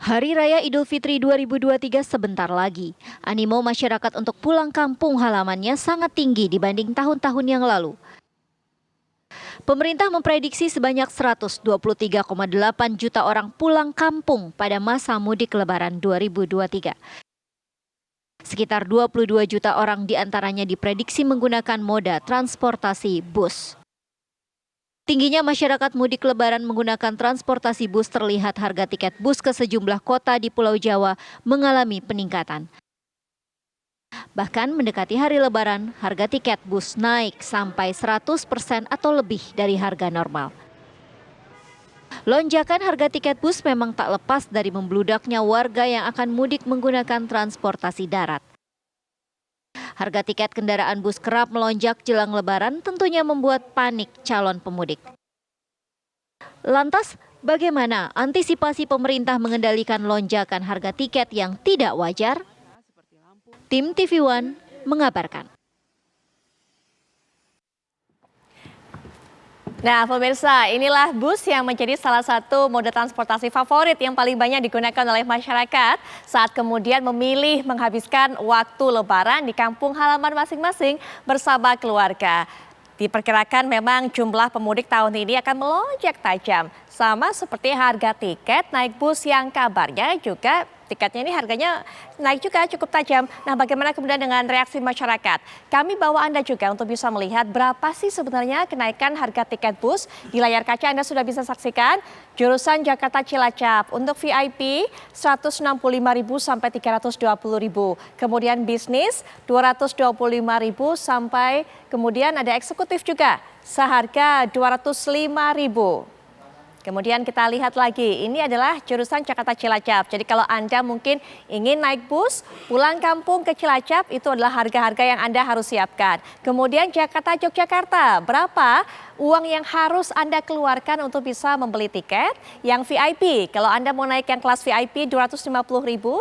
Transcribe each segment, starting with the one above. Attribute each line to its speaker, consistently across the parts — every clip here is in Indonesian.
Speaker 1: Hari Raya Idul Fitri 2023 sebentar lagi. Animo masyarakat untuk pulang kampung halamannya sangat tinggi dibanding tahun-tahun yang lalu. Pemerintah memprediksi sebanyak 123,8 juta orang pulang kampung pada masa mudik Lebaran 2023. Sekitar 22 juta orang diantaranya diprediksi menggunakan moda transportasi bus. Tingginya masyarakat mudik Lebaran menggunakan transportasi bus terlihat harga tiket bus ke sejumlah kota di Pulau Jawa mengalami peningkatan. Bahkan mendekati hari Lebaran, harga tiket bus naik sampai 100% atau lebih dari harga normal. Lonjakan harga tiket bus memang tak lepas dari membludaknya warga yang akan mudik menggunakan transportasi darat. Harga tiket kendaraan bus kerap melonjak jelang Lebaran tentunya membuat panik calon pemudik. Lantas, bagaimana antisipasi pemerintah mengendalikan lonjakan harga tiket yang tidak wajar? Tim TV One mengabarkan.
Speaker 2: Nah, pemirsa, inilah bus yang menjadi salah satu moda transportasi favorit yang paling banyak digunakan oleh masyarakat saat kemudian memilih menghabiskan waktu Lebaran di kampung halaman masing-masing bersama keluarga. Diperkirakan memang jumlah pemudik tahun ini akan melonjak tajam, sama seperti harga tiket naik bus yang kabarnya juga tiketnya ini harganya naik juga cukup tajam. Nah, bagaimana kemudian dengan reaksi masyarakat? Kami bawa Anda juga untuk bisa melihat berapa sih sebenarnya kenaikan harga tiket bus. Di layar kaca Anda sudah bisa saksikan jurusan Jakarta Cilacap untuk VIP 165.000 sampai 320.000. Kemudian bisnis 225.000 sampai kemudian ada eksekutif juga seharga 205.000. Kemudian kita lihat lagi, ini adalah jurusan Jakarta Cilacap. Jadi kalau Anda mungkin ingin naik bus, pulang kampung ke Cilacap, itu adalah harga-harga yang Anda harus siapkan. Kemudian Jakarta Yogyakarta, berapa uang yang harus Anda keluarkan untuk bisa membeli tiket? Yang VIP, kalau Anda mau naik yang kelas VIP 250.000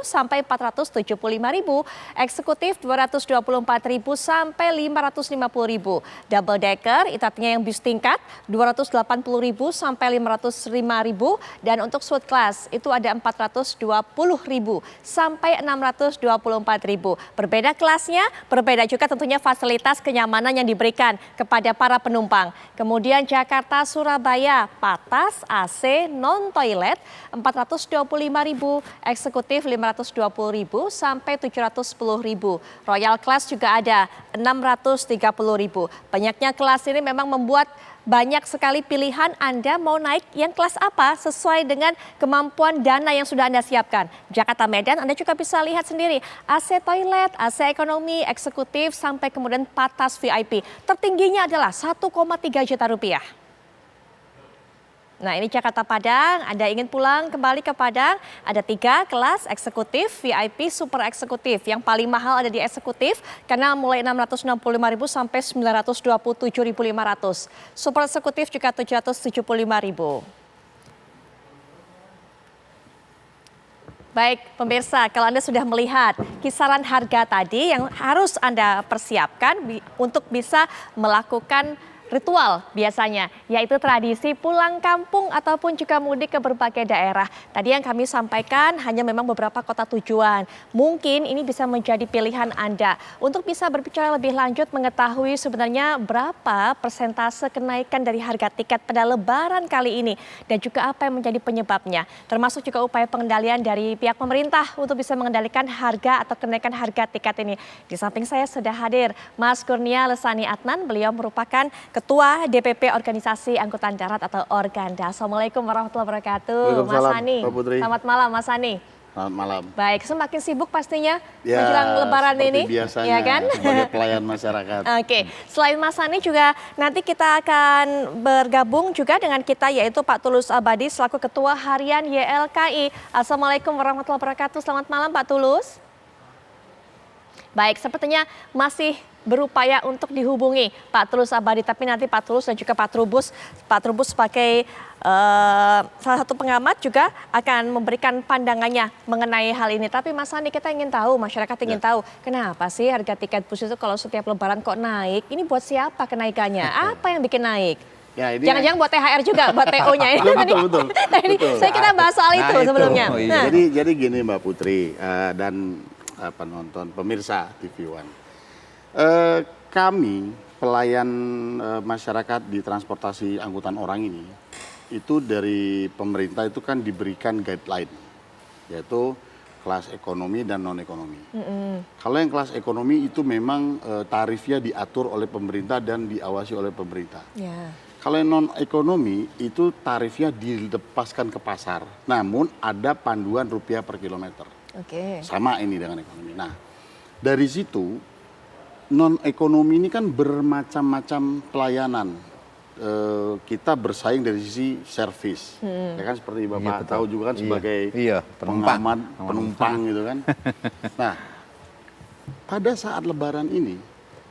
Speaker 2: sampai 475.000, eksekutif 224.000 sampai 550.000. Double decker, itu artinya yang bis tingkat 280.000 sampai 505.000, dan untuk suite class itu ada 420.000 sampai 624.000. Berbeda kelasnya, berbeda juga tentunya fasilitas kenyamanan yang diberikan kepada para penumpang. Kemudian Jakarta Surabaya, patas AC non toilet 425.000, eksekutif 520.000 sampai 710.000. Royal class juga ada 630.000. Banyaknya kelas ini memang membuat banyak sekali pilihan Anda mau naik yang kelas apa sesuai dengan kemampuan dana yang sudah Anda siapkan. Jakarta Medan Anda juga bisa lihat sendiri, AC toilet, AC ekonomi, eksekutif sampai kemudian patas VIP. Tertingginya adalah 1,3 juta rupiah. Nah, ini Jakarta Padang, Anda ingin pulang kembali ke Padang, ada 3 kelas eksekutif, VIP, super eksekutif. Yang paling mahal ada di eksekutif karena mulai 665.000 sampai 927.500. Super eksekutif juga 775.000. Baik, pemirsa, kalau Anda sudah melihat kisaran harga tadi yang harus Anda persiapkan untuk bisa melakukan ritual biasanya, yaitu tradisi pulang kampung ataupun juga mudik ke berbagai daerah. Tadi yang kami sampaikan hanya memang beberapa kota tujuan. Mungkin ini bisa menjadi pilihan Anda untuk bisa berbicara lebih lanjut mengetahui sebenarnya berapa persentase kenaikan dari harga tiket pada Lebaran kali ini dan juga apa yang menjadi penyebabnya. Termasuk juga upaya pengendalian dari pihak pemerintah untuk bisa mengendalikan harga atau kenaikan harga tiket ini. Di samping saya sudah hadir Mas Kurnia Lesani Adnan, beliau merupakan Ketua DPP Organisasi Angkutan Darat atau Organda. Assalamualaikum warahmatullahi wabarakatuh. Mas Sani. Selamat malam Mas Sani.
Speaker 3: Selamat malam.
Speaker 2: Baik, semakin sibuk pastinya
Speaker 3: ya,
Speaker 2: menjelang Lebaran ini.
Speaker 3: Biasanya
Speaker 2: ya kan?
Speaker 3: Sebagai pelayan masyarakat.
Speaker 2: Oke, selain Mas Sani juga nanti kita akan bergabung juga dengan kita yaitu Pak Tulus Abadi selaku Ketua Harian YLKI. Assalamualaikum warahmatullahi wabarakatuh. Selamat malam Pak Tulus. Baik, sepertinya masih berupaya untuk dihubungi Pak Tulus Abadi, tapi nanti Pak Tulus dan juga Pak Trubus sebagai salah satu pengamat juga akan memberikan pandangannya mengenai hal ini. Tapi Mas Sandi, kita ingin tahu, masyarakat ingin tahu kenapa sih harga tiket bus itu kalau setiap Lebaran kok naik? Ini buat siapa kenaikannya? Apa yang bikin naik?
Speaker 3: Ya, ini
Speaker 2: Jangan-jangan buat THR juga, buat TO-nya.
Speaker 3: betul.
Speaker 2: Tadi kita bahas soal itu
Speaker 4: Nah, itu.
Speaker 2: sebelumnya.
Speaker 4: Oh, iya.
Speaker 2: Nah,
Speaker 3: Jadi gini Mbak Putri dan penonton pemirsa TV One. Kami pelayan masyarakat di transportasi angkutan orang ini itu dari pemerintah itu kan diberikan guideline, yaitu kelas ekonomi dan non ekonomi. Kalau yang kelas ekonomi itu memang tarifnya diatur oleh pemerintah dan diawasi oleh pemerintah.
Speaker 2: ya.
Speaker 3: Kalau yang non ekonomi itu tarifnya dilepaskan ke pasar, namun ada panduan rupiah per kilometer.
Speaker 2: Oke.
Speaker 3: Sama ini dengan ekonomi. Nah, dari situ non ekonomi ini kan bermacam-macam pelayanan. Kita bersaing dari sisi servis, ya kan seperti Bapak tahu juga kan sebagai pengamat penumpang gitu kan. Nah, pada saat Lebaran ini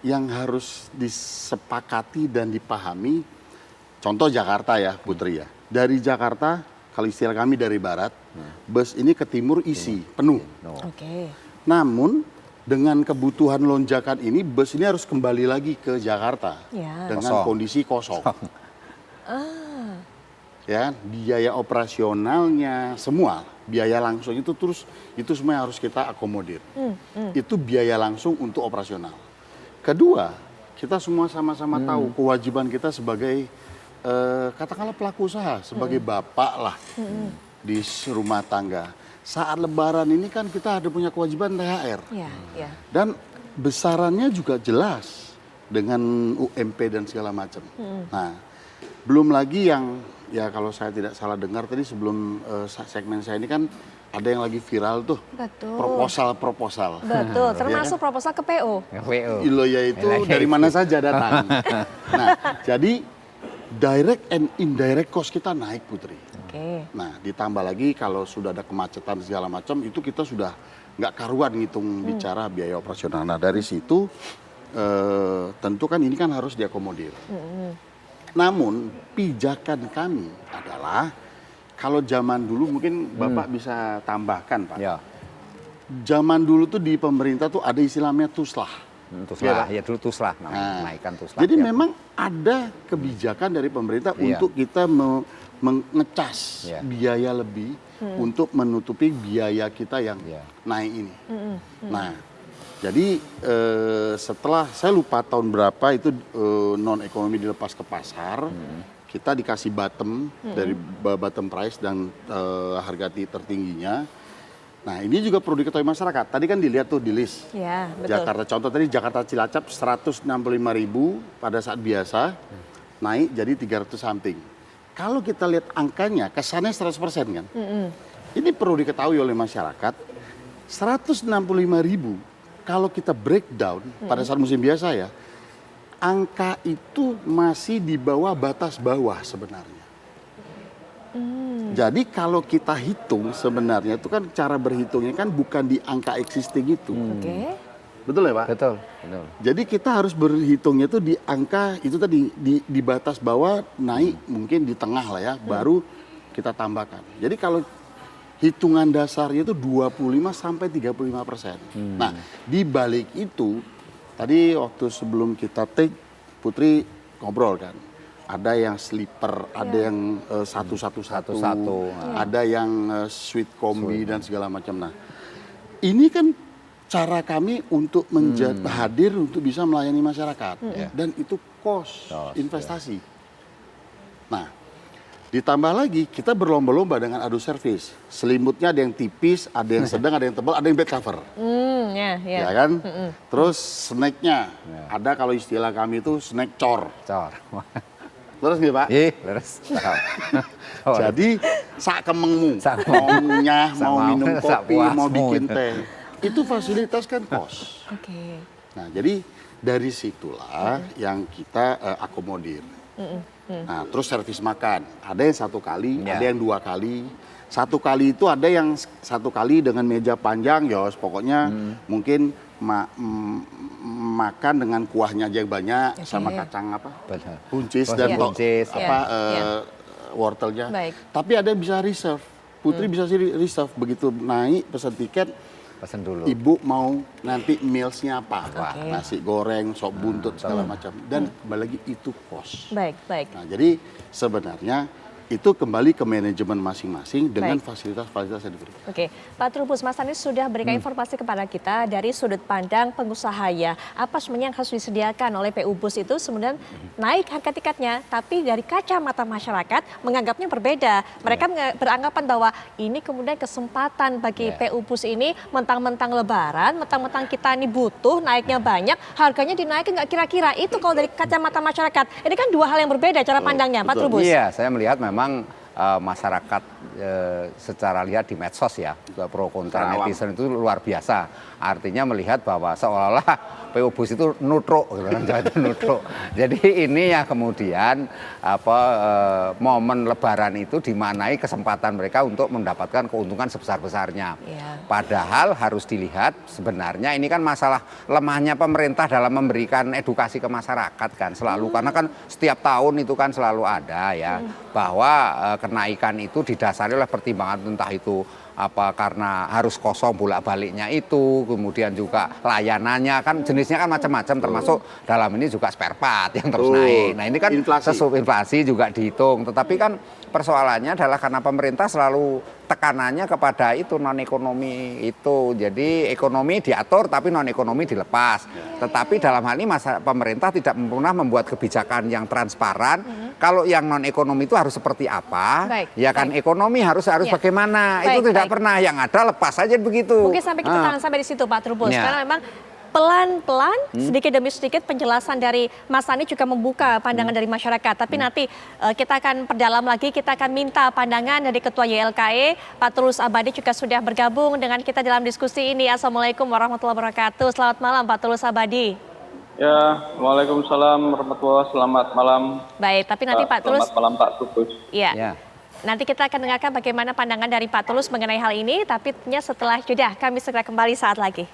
Speaker 3: yang harus disepakati dan dipahami, contoh Jakarta ya Putri ya, dari Jakarta kalau istilah kami dari barat, bus ini ke timur isi penuh.
Speaker 2: Oke.
Speaker 3: Namun dengan kebutuhan lonjakan ini, bus ini harus kembali lagi ke Jakarta
Speaker 2: Ya.
Speaker 3: dengan kondisi kosong. Ya, biaya operasionalnya semua, biaya langsung itu terus itu semua yang harus kita akomodir. Itu biaya langsung untuk operasional. Kedua, kita semua sama-sama tahu kewajiban kita sebagai katakanlah pelaku usaha, sebagai bapak lah di rumah tangga. Saat Lebaran ini kan kita ada punya kewajiban THR.
Speaker 2: Ya, ya.
Speaker 3: Dan besarannya juga jelas dengan UMP dan segala macam. Nah, belum lagi yang ya kalau saya tidak salah dengar tadi sebelum segmen saya ini kan ada yang lagi viral tuh.
Speaker 2: Betul.
Speaker 3: Proposal.
Speaker 2: Betul, termasuk proposal ke PO.
Speaker 3: Ilo ya itu dari mana saja datang. Nah, jadi direct and indirect cost kita naik Putri.
Speaker 2: Oke.
Speaker 3: Nah, ditambah lagi kalau sudah ada kemacetan segala macam, itu kita sudah nggak karuan ngitung bicara biaya operasional. Nah, dari situ tentu kan ini kan harus diakomodir. Namun, pijakan kami adalah kalau zaman dulu mungkin Bapak bisa tambahkan, Pak.
Speaker 4: Ya.
Speaker 3: Zaman dulu tuh di pemerintah tuh ada istilahnya tuslah.
Speaker 4: Tuslah, ya dulu tuslah, naikkan tuslah.
Speaker 3: Jadi
Speaker 4: ya.
Speaker 3: memang ada kebijakan dari pemerintah
Speaker 4: Iya.
Speaker 3: untuk kita mengecas biaya lebih untuk menutupi biaya kita yang naik ini. Nah, jadi setelah saya lupa tahun berapa itu non ekonomi dilepas ke pasar, kita dikasih bottom dari bottom price dan harga tertingginya. Nah, ini juga perlu diketahui masyarakat. Tadi kan dilihat tuh di list.
Speaker 2: Ya, betul.
Speaker 3: Jakarta contoh tadi Jakarta Cilacap 165.000 pada saat biasa naik jadi 300 something. Kalau kita lihat angkanya kesannya 100% kan. Ini perlu diketahui oleh masyarakat. 165.000 kalau kita breakdown pada saat musim biasa ya, angka itu masih di bawah batas bawah sebenarnya. Jadi kalau kita hitung sebenarnya itu kan cara berhitungnya kan bukan di angka existing itu.
Speaker 2: Oke.
Speaker 3: Betul ya Pak?
Speaker 4: Betul.
Speaker 3: Jadi kita harus berhitungnya itu di angka itu tadi di batas bawah naik mungkin di tengah lah ya, baru kita tambahkan. Jadi kalau hitungan dasarnya itu 25-35%. Nah, di balik itu tadi waktu sebelum kita take Putri ngobrol kan. Ada yang sleeper, ada yang satu-satu, ada yang suite kombi dan segala macam. Nah, ini kan cara kami untuk hadir untuk bisa melayani masyarakat dan itu cost investasi. Nah, ditambah lagi kita berlomba-lomba dengan adu servis. Selimutnya ada yang tipis, ada yang sedang, ada yang tebal, ada yang bed cover. Ya kan? Terus snacknya ada kalau istilah kami itu snack cor. Terus nggak Pak?
Speaker 4: Iya, terus.
Speaker 3: Jadi sak kemengmu, mau ngunyah, mau minum kopi, mau bikin teh, itu fasilitas kan kos.
Speaker 2: Oke.
Speaker 3: Nah, jadi dari situlah yang kita akomodir. Nah, terus servis makan, ada yang 1 kali, ada yang 2 kali. 1 kali itu ada yang 1 kali dengan meja panjang, ya pokoknya mungkin makan dengan kuahnya aja yang banyak sama kacang apa? Buncis dan wortelnya.
Speaker 2: Baik.
Speaker 3: Tapi ada yang bisa reserve. Putri bisa sih reserve begitu naik pesan tiket
Speaker 4: Pesen dulu.
Speaker 3: Ibu mau nanti mealsnya apa?
Speaker 2: Oke.
Speaker 3: Nasi goreng, sop buntut segala macam. Dan kembali lagi itu kos.
Speaker 2: Baik, baik.
Speaker 3: Nah, jadi sebenarnya itu kembali ke manajemen masing-masing dengan
Speaker 2: Baik.
Speaker 3: fasilitas-fasilitas yang diberikan.
Speaker 2: Oke, Pak Trubus, Mas Anies sudah berikan informasi kepada kita dari sudut pandang pengusaha ya. Apa sebenarnya yang harus disediakan oleh PU Bus itu sebenarnya naik harga tiketnya, tapi dari kacamata masyarakat menganggapnya berbeda. Mereka beranggapan bahwa ini kemudian kesempatan bagi PU Bus ini mentang-mentang lebaran, mentang-mentang kita ini butuh, naiknya banyak, harganya dinaikin nggak kira-kira. Itu kalau dari kacamata masyarakat. Ini kan dua hal yang berbeda cara pandangnya, Pak Trubus.
Speaker 4: Iya, saya melihat memang masyarakat secara lihat di medsos ya, juga pro kontra netizen itu luar biasa. Artinya melihat bahwa seolah-olah PU Bus itu nutruk, orang Jawa itu nutruk. Jadi ini ya kemudian momen Lebaran itu dimanai kesempatan mereka untuk mendapatkan keuntungan sebesar-besarnya. Padahal harus dilihat sebenarnya ini kan masalah lemahnya pemerintah dalam memberikan edukasi ke masyarakat kan selalu, karena kan setiap tahun itu kan selalu ada ya bahwa kenaikan itu didasari oleh pertimbangan entah itu karena harus kosong bolak-baliknya itu, kemudian juga layanannya kan jenisnya kan macam-macam, termasuk dalam ini juga spare part yang terus naik. Nah ini kan inflasi juga dihitung, tetapi kan persoalannya adalah karena pemerintah selalu tekanannya kepada itu non-ekonomi itu. Jadi ekonomi diatur tapi non-ekonomi dilepas. Tetapi dalam hal ini pemerintah tidak pernah membuat kebijakan yang transparan. Kalau yang non-ekonomi itu harus seperti apa? Ya kan ekonomi harus bagaimana? Itu tidak pernah, yang ada lepas saja begitu.
Speaker 2: Mungkin sampai kita tahan sampai di situ Pak Trubus, karena memang pelan-pelan sedikit demi sedikit penjelasan dari Mas Anies juga membuka pandangan dari masyarakat. Tapi nanti kita akan perdalam lagi, kita akan minta pandangan dari Ketua YLKE, Pak Tulus Abadi juga sudah bergabung dengan kita dalam diskusi ini. Assalamualaikum warahmatullahi wabarakatuh. Selamat malam Pak Tulus Abadi.
Speaker 5: Ya, waalaikumsalam warahmatullahi wabarakatuh. Selamat malam.
Speaker 2: Baik, tapi nanti Pak Tulus.
Speaker 5: Selamat malam Pak Trubus.
Speaker 2: Iya. Nanti kita akan dengarkan bagaimana pandangan dari Pak Tulus mengenai hal ini, tapi tentunya setelah jeda kami segera kembali saat lagi.